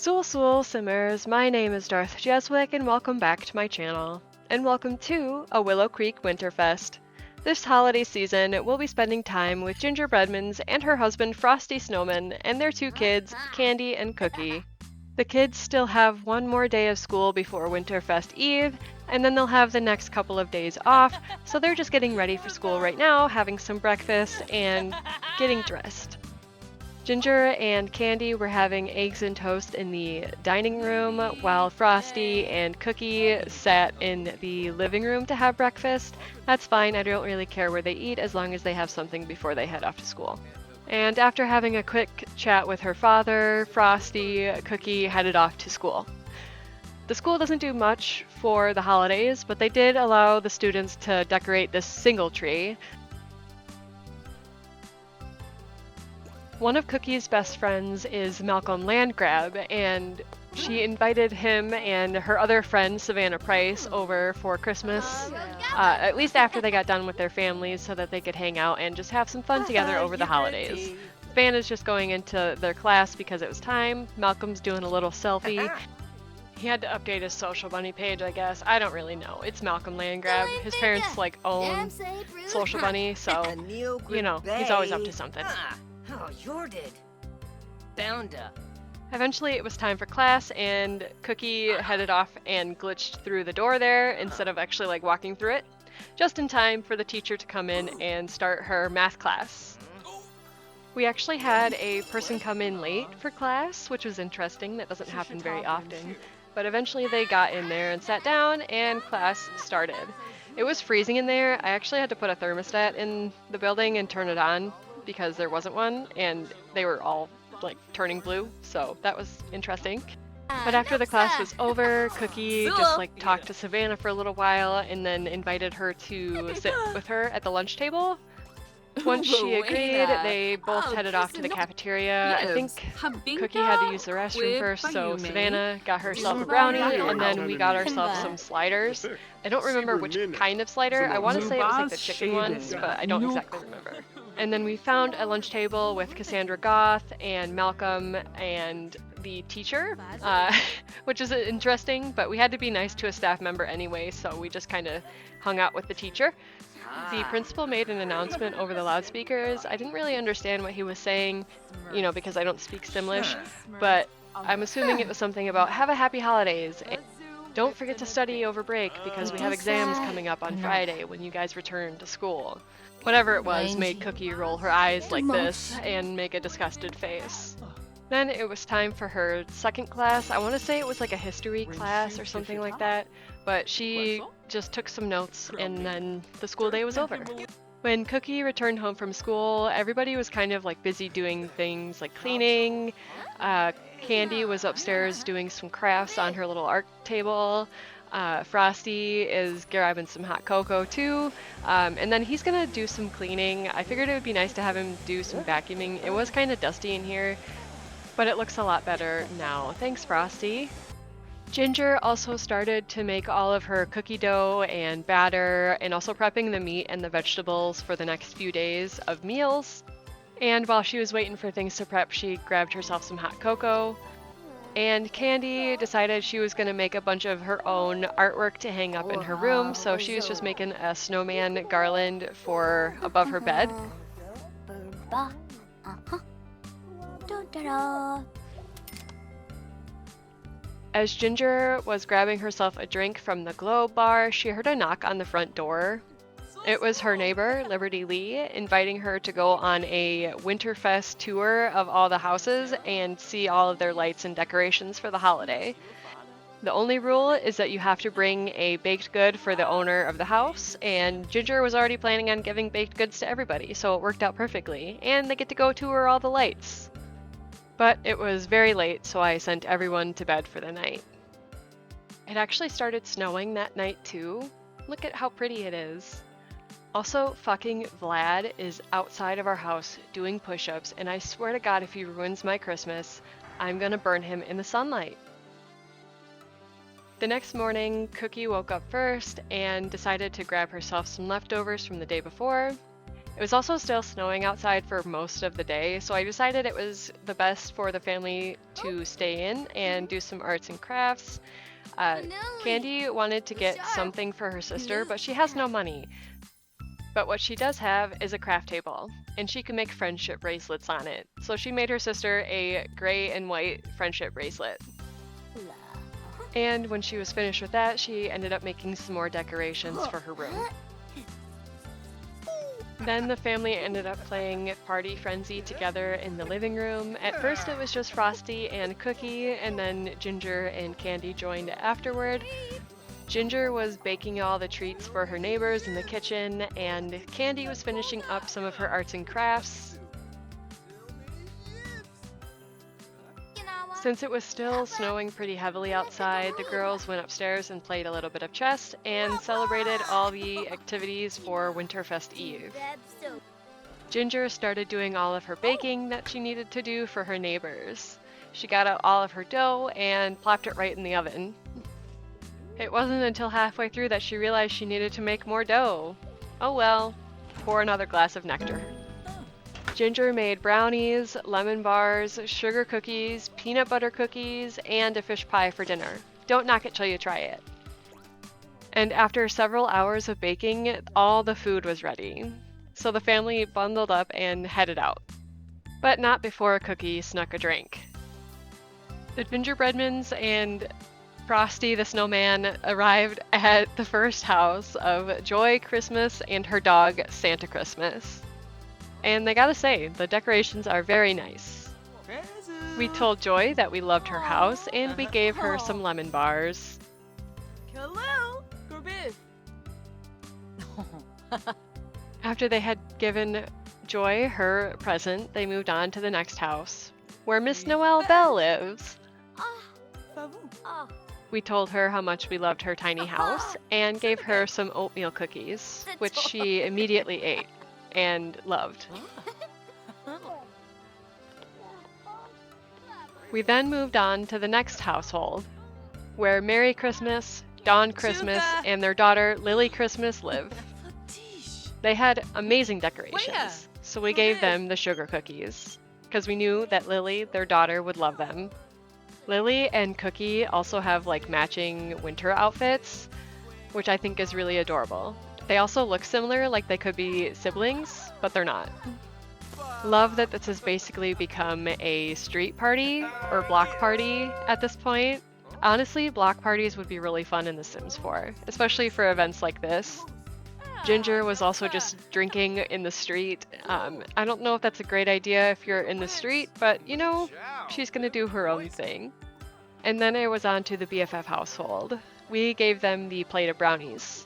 Sul Simmers, my name is Darth Jeswick and welcome back to my channel. And welcome to a Willow Creek Winterfest. This holiday season, we'll be spending time with Ginger Breadmans and her husband Frosty Snowman and their two kids, Candy and Cookie. The kids still have one more day of school before Winterfest Eve, and then they'll have the next couple of days off, so they're just getting ready for school right now, having some breakfast and getting dressed. Ginger and Candy were having eggs and toast in the dining room, while Frosty and Cookie sat in the living room to have breakfast. That's fine, I don't really care where they eat as long as they have something before they head off to school. And after having a quick chat with her father, Frosty, Cookie headed off to school. The school doesn't do much for the holidays, but they did allow the students to decorate this single tree. One of Cookie's best friends is Malcolm Landgrab, and she invited him and her other friend, Savannah Price, over for Christmas, at least after they got done with their families, so that they could hang out and just have some fun together over the holidays. Savannah's just going into their class because it was time. Malcolm's doing a little selfie. He had to update his social bunny page, I guess. I don't really know. It's Malcolm Landgrab. His parents, own Social Bunny, so, he's always up to something. Oh, you did. Bounda. Eventually it was time for class, and Cookie headed off and glitched through the door there instead of actually walking through it, just in time for the teacher to come in and start her math class. We actually had a person come in late for class, which was interesting. That doesn't happen very often. But eventually they got in there and sat down, and class started. It was freezing in there. I actually had to put a thermostat in the building and turn it on because there wasn't one, and they were all turning blue, so that was interesting. But after the class was over, Cookie just talked to Savannah for a little while and then invited her to sit with her at the lunch table. Once she agreed, they both headed off to the cafeteria. I think Cookie had to use the restroom first, so Savannah got herself a brownie, and then we got ourselves some sliders. I don't remember which kind of slider. I want to say it was the chicken ones, but I don't exactly remember. And then we found a lunch table with Cassandra Goth and Malcolm and the teacher, which is interesting, but we had to be nice to a staff member anyway, so we just kind of hung out with the teacher. The principal made an announcement over the loudspeakers. I didn't really understand what he was saying, because I don't speak Simlish, but I'm assuming it was something about have a happy holidays. And don't forget to study over break because we have exams coming up on Friday when you guys return to school. Whatever it was made Cookie roll her eyes like this and make a disgusted face. Then it was time for her second class. I want to say it was a history class or something like that, but she just took some notes and then the school day was over. When Cookie returned home from school, everybody was kind of busy doing things like cleaning. Candy was upstairs doing some crafts on her little art table. Frosty is grabbing some hot cocoa too, and then he's gonna do some cleaning. I figured it would be nice to have him do some vacuuming. It was kind of dusty in here, but it looks a lot better now. Thanks, Frosty. Ginger also started to make all of her cookie dough and batter, and also prepping the meat and the vegetables for the next few days of meals. And while she was waiting for things to prep, she grabbed herself some hot cocoa. And Candy decided she was going to make a bunch of her own artwork to hang up in her room, so she was just making a snowman garland for above her bed. As Ginger was grabbing herself a drink from the Globe bar, she heard a knock on the front door. It was her neighbor, Liberty Lee, inviting her to go on a Winterfest tour of all the houses and see all of their lights and decorations for the holiday. The only rule is that you have to bring a baked good for the owner of the house, and Ginger was already planning on giving baked goods to everybody, so it worked out perfectly, and they get to go tour all the lights. But it was very late, so I sent everyone to bed for the night. It actually started snowing that night too. Look at how pretty it is. Also, fucking Vlad is outside of our house doing push-ups, and I swear to God if he ruins my Christmas, I'm gonna burn him in the sunlight. The next morning, Cookie woke up first and decided to grab herself some leftovers from the day before. It was also still snowing outside for most of the day, so I decided it was the best for the family to stay in and do some arts and crafts. Candy wanted to get something for her sister, but she has no money. But what she does have is a craft table, and she can make friendship bracelets on it. So she made her sister a gray and white friendship bracelet. And when she was finished with that, she ended up making some more decorations for her room. Then the family ended up playing Party Frenzy together in the living room. At first it was just Frosty and Cookie, and then Ginger and Candy joined afterward. Ginger was baking all the treats for her neighbors in the kitchen, and Candy was finishing up some of her arts and crafts. Since it was still snowing pretty heavily outside, the girls went upstairs and played a little bit of chess and celebrated all the activities for Winterfest Eve. Ginger started doing all of her baking that she needed to do for her neighbors. She got out all of her dough and plopped it right in the oven. It wasn't until halfway through that she realized she needed to make more dough. Oh well, pour another glass of nectar. Ginger made brownies, lemon bars, sugar cookies, peanut butter cookies, and a fish pie for dinner. Don't knock it till you try it. And after several hours of baking, all the food was ready. So the family bundled up and headed out. But not before Cookie snuck a drink. The gingerbreadmans and Frosty the Snowman arrived at the first house of Joy Christmas and her dog Santa Christmas. And they gotta say, the decorations are very nice. We told Joy that we loved her house, and we gave her some lemon bars. Hello, After they had given Joy her present, they moved on to the next house, where Miss Noelle Bell lives. We told her how much we loved her tiny house, and gave her some oatmeal cookies, which she immediately ate and loved. We then moved on to the next household, where Merry Christmas, Dawn Christmas, and their daughter Lily Christmas live. They had amazing decorations, so we gave them the sugar cookies, because we knew that Lily, their daughter, would love them. Lily and Cookie also have like matching winter outfits, which I think is really adorable. They also look similar, like they could be siblings, but they're not. Love that this has basically become a street party or block party at this point. Honestly, block parties would be really fun in The Sims 4, especially for events like this. Ginger was also just drinking in the street. I don't know if that's a great idea if you're in the street, but you know, she's gonna do her own thing. And then it was on to the BFF household. We gave them the plate of brownies.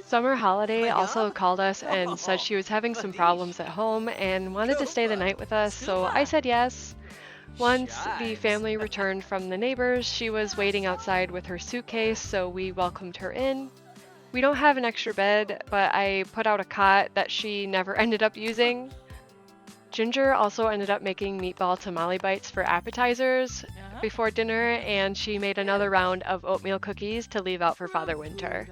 Summer Holiday also called us and said she was having some problems at home and wanted to stay the night with us, so I said yes. Once the family returned from the neighbors, she was waiting outside with her suitcase, so we welcomed her in. We don't have an extra bed, but I put out a cot that she never ended up using. Ginger also ended up making meatball tamale bites for appetizers before dinner, and she made another round of oatmeal cookies to leave out for Father Winter.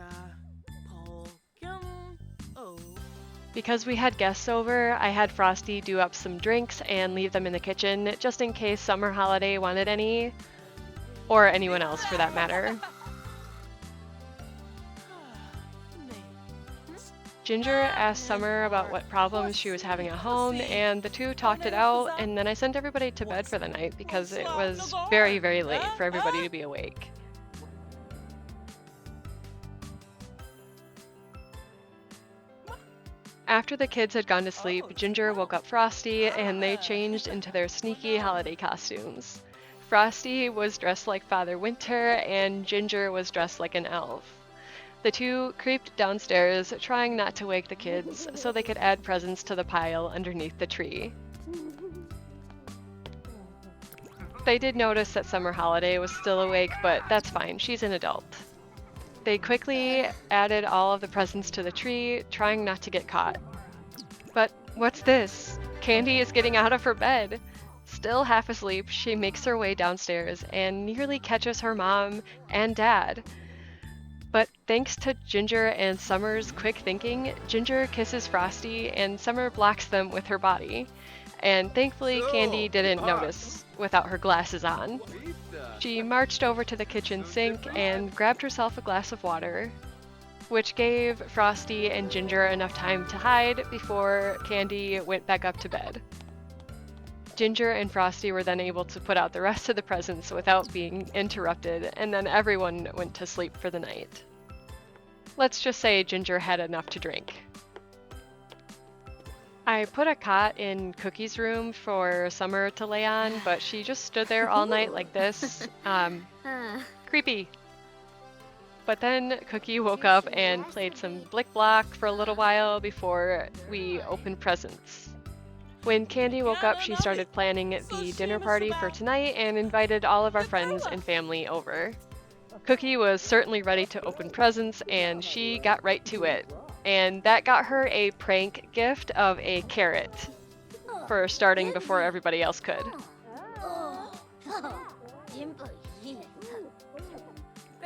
Because we had guests over, I had Frosty do up some drinks and leave them in the kitchen, just in case Summer Holiday wanted any, or anyone else for that matter. Ginger asked Summer about what problems she was having at home, and the two talked it out, and then I sent everybody to bed for the night because it was very, very late for everybody to be awake. After the kids had gone to sleep, Ginger woke up Frosty, and they changed into their sneaky holiday costumes. Frosty was dressed like Father Winter, and Ginger was dressed like an elf. The two creeped downstairs, trying not to wake the kids so they could add presents to the pile underneath the tree. They did notice that Summer Holiday was still awake, but that's fine, she's an adult. They quickly added all of the presents to the tree, trying not to get caught. But what's this? Candy is getting out of her bed. Still half asleep, she makes her way downstairs and nearly catches her mom and dad. But thanks to Ginger and Summer's quick thinking, Ginger kisses Frosty and Summer blocks them with her body. And thankfully, Candy didn't notice without her glasses on. She marched over to the kitchen sink and grabbed herself a glass of water, which gave Frosty and Ginger enough time to hide before Candy went back up to bed. Ginger and Frosty were then able to put out the rest of the presents without being interrupted, and then everyone went to sleep for the night. Let's just say Ginger had enough to drink. I put a cot in Cookie's room for Summer to lay on, but she just stood there all night like this. Creepy. But then Cookie woke up and played some Blick Block for a little while before we opened presents. When Candy woke up, she started planning the dinner party for tonight and invited all of our friends and family over. Cookie was certainly ready to open presents, and she got right to it. And that got her a prank gift of a carrot for starting before everybody else could.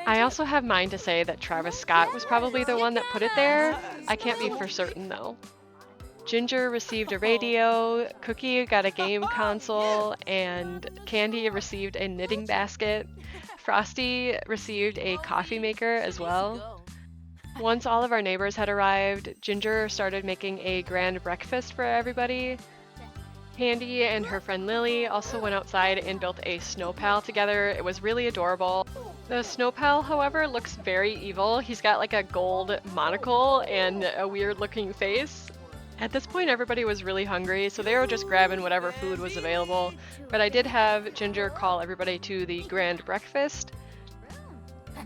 I also have mine to say that Travis Scott was probably the one that put it there. I can't be for certain though. Ginger received a radio, Cookie got a game console, and Candy received a knitting basket. Frosty received a coffee maker as well. Once all of our neighbors had arrived, Ginger started making a grand breakfast for everybody. Candy and her friend Lily also went outside and built a snow pal together. It was really adorable. The snow pal, however, looks very evil. He's got like a gold monocle and a weird looking face. At this point, everybody was really hungry, so they were just grabbing whatever food was available. But I did have Ginger call everybody to the grand breakfast.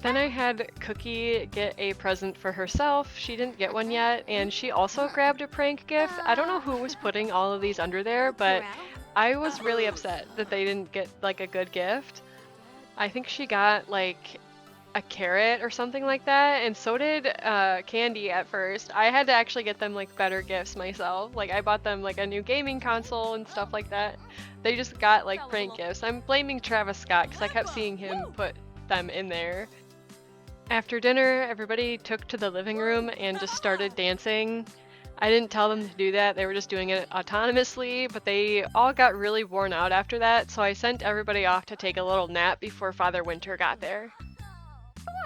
Then I had Cookie get a present for herself. She didn't get one yet, and she also grabbed a prank gift. I don't know who was putting all of these under there, but I was really upset that they didn't get like a good gift. I think she got like a carrot or something like that, and so did Candy at first. I had to actually get them like better gifts myself. Like I bought them like a new gaming console and stuff like that. They just got like prank gifts. I'm blaming Travis Scott because I kept seeing him put them in there. After dinner, everybody took to the living room and just started dancing. I didn't tell them to do that, they were just doing it autonomously, but they all got really worn out after that, so I sent everybody off to take a little nap before Father Winter got there.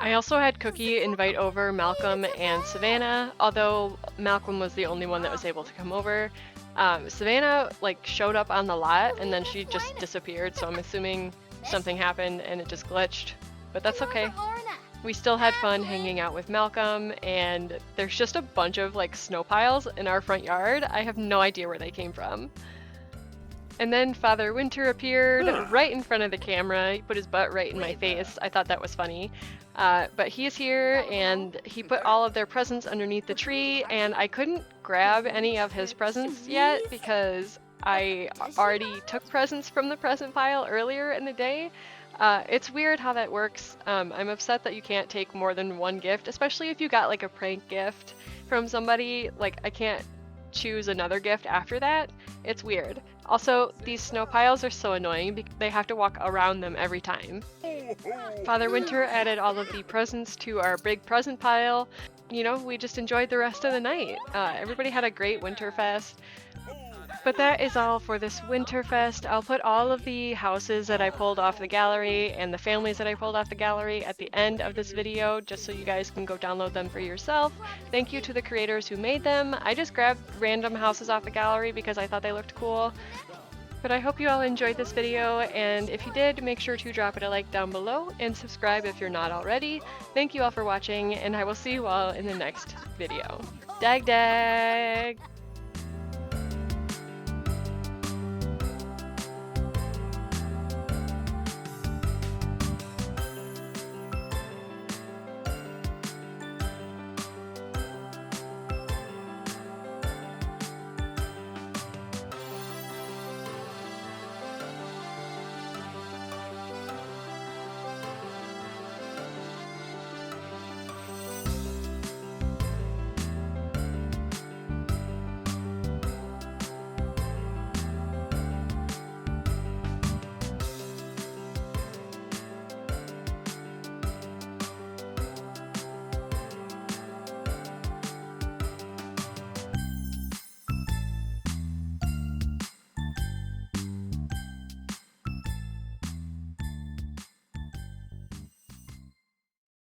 I also had Cookie invite over Malcolm and Savannah, although Malcolm was the only one that was able to come over. Savannah like showed up on the lot and then she just disappeared, so I'm assuming something happened and it just glitched, but that's okay. We still had fun hanging out with Malcolm, and there's just a bunch of like snow piles in our front yard. I have no idea where they came from. And then Father Winter appeared right in front of the camera. He put his butt right in my face. I thought that was funny. But he's here, and he put all of their presents underneath the tree, and I couldn't grab any of his presents yet because I already took presents from the present pile earlier in the day. It's weird how that works. I'm upset that you can't take more than one gift, especially if you got like a prank gift from somebody. Like I can't choose another gift after that. It's weird. Also, these snow piles are so annoying because they have to walk around them every time. Father Winter added all of the presents to our big present pile. You know, we just enjoyed the rest of the night. Everybody had a great Winterfest. But that is all for this Winterfest. I'll put all of the houses that I pulled off the gallery and the families that I pulled off the gallery at the end of this video, just so you guys can go download them for yourself. Thank you to the creators who made them. I just grabbed random houses off the gallery because I thought they looked cool. But I hope you all enjoyed this video, and if you did, make sure to drop it a like down below and subscribe if you're not already. Thank you all for watching, and I will see you all in the next video. Dag dag!